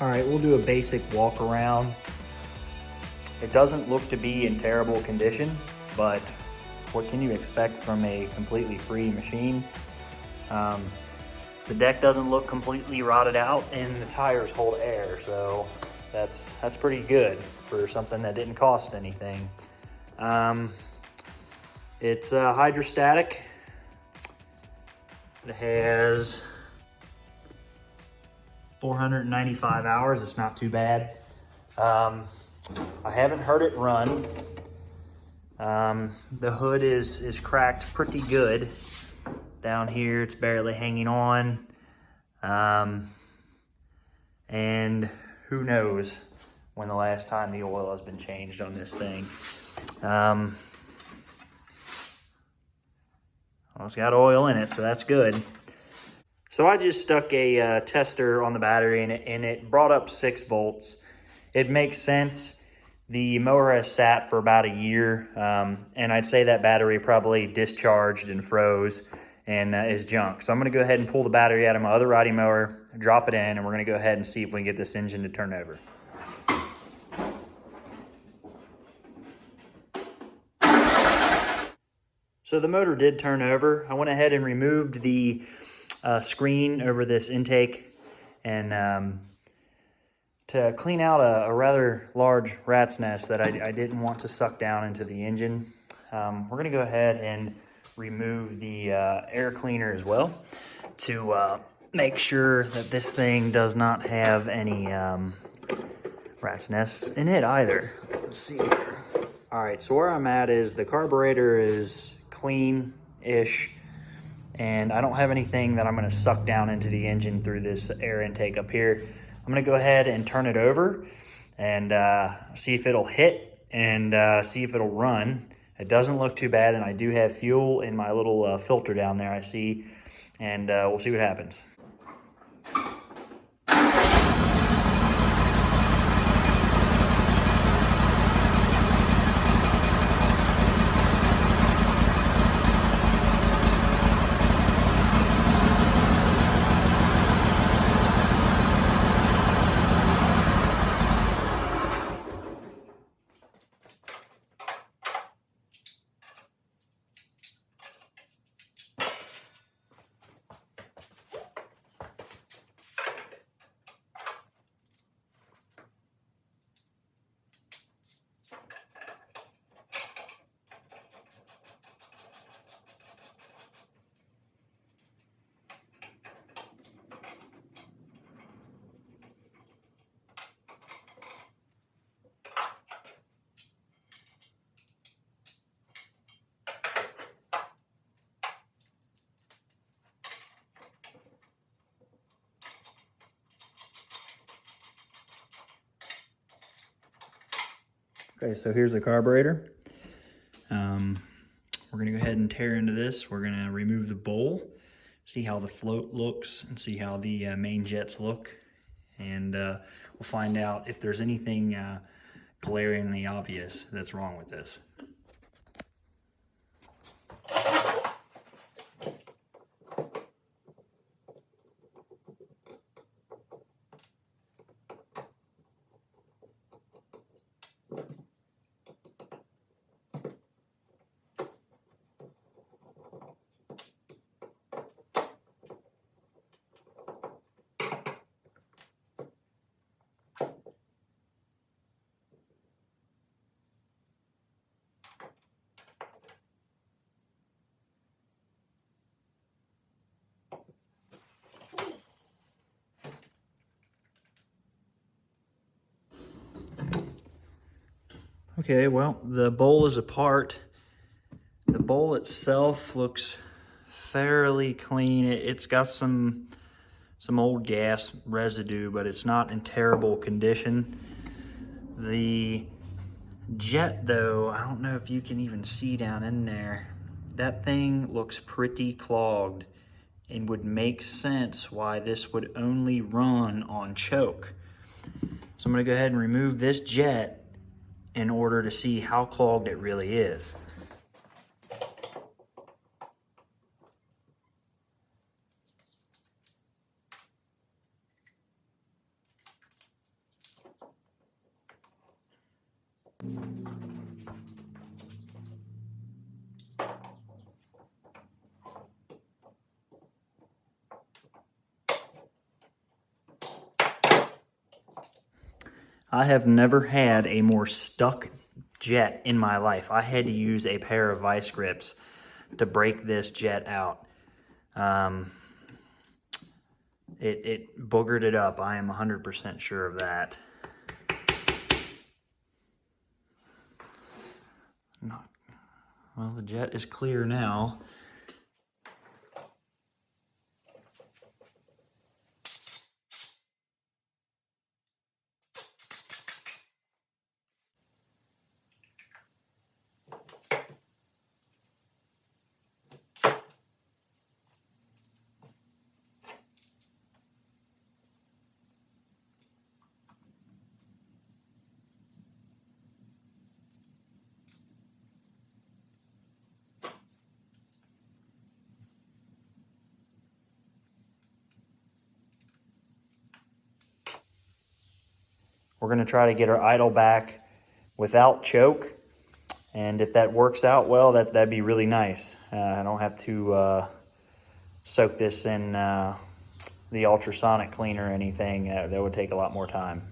All right, we'll do a basic walk around. It doesn't look to be in terrible condition, but what can you expect from a completely free machine? The deck doesn't look completely rotted out and the tires hold air, so that's pretty good for something that didn't cost anything. It's hydrostatic. It has 495 hours. It's not too bad. I haven't heard it run. The hood is cracked pretty good. Down here, it's barely hanging on. And who knows when the last time the oil has been changed on this thing. Well, it's got oil in it, so that's good. So I just stuck a tester on the battery and it brought up 6 volts. It makes sense. The mower has sat for about a year, and I'd say that battery probably discharged and froze and is junk. So I'm gonna go ahead and pull the battery out of my other riding mower, drop it in, and we're gonna go ahead and see if we can get this engine to turn over. So the motor did turn over. I went ahead and removed the screen over this intake and to clean out a rather large rat's nest that I didn't want to suck down into the engine. We're gonna go ahead and remove the air cleaner as well to make sure that this thing does not have any rat's nests in it either. Let's see here. All right, so where I'm at is the carburetor is clean-ish, and I don't have anything that I'm gonna suck down into the engine through this air intake up here. I'm gonna go ahead and turn it over and see if it'll hit and see if it'll run. It doesn't look too bad, and I do have fuel in my little filter down there I see, and we'll see what happens. Okay, so here's the carburetor. We're gonna go ahead and tear into this. We're gonna remove the bowl, see how the float looks, and see how the main jets look. And we'll find out if there's anything glaringly obvious that's wrong with this. Okay, well, the bowl is apart. The bowl itself looks fairly clean. It's got some old gas residue, but it's not in terrible condition. The jet, though, I don't know if you can even see down in there. That thing looks pretty clogged and would make sense why this would only run on choke. So I'm gonna go ahead and remove this jet in order to see how clogged it really is. I have never had a more stuck jet in my life. I had to use a pair of vice grips to break this jet out. It boogered it up. I am 100% sure of that. Well, the jet is clear now. We're going to try to get our idle back without choke. And if that works out well, that'd be really nice. I don't have to soak this in the ultrasonic cleaner or anything. That would take a lot more time.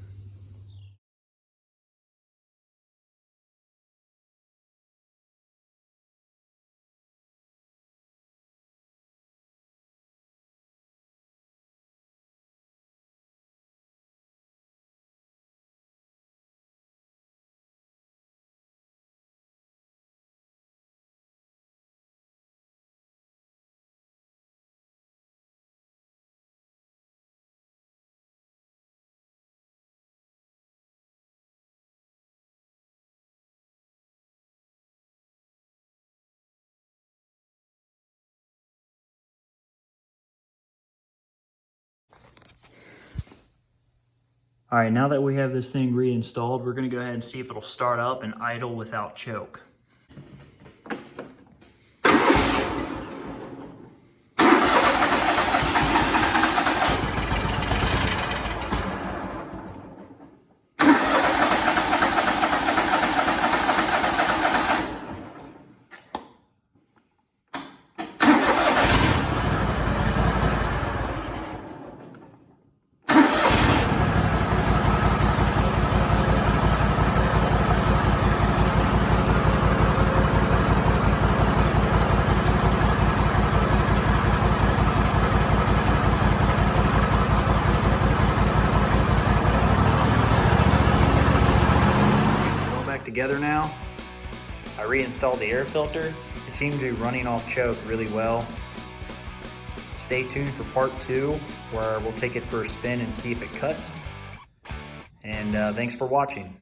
All right, now that we have this thing reinstalled, we're going to go ahead and see if it'll start up and idle without choke. Together now. I reinstalled the air filter. It seemed to be running off choke really well. Stay tuned for part 2, where we'll take it for a spin and see if it cuts. And thanks for watching.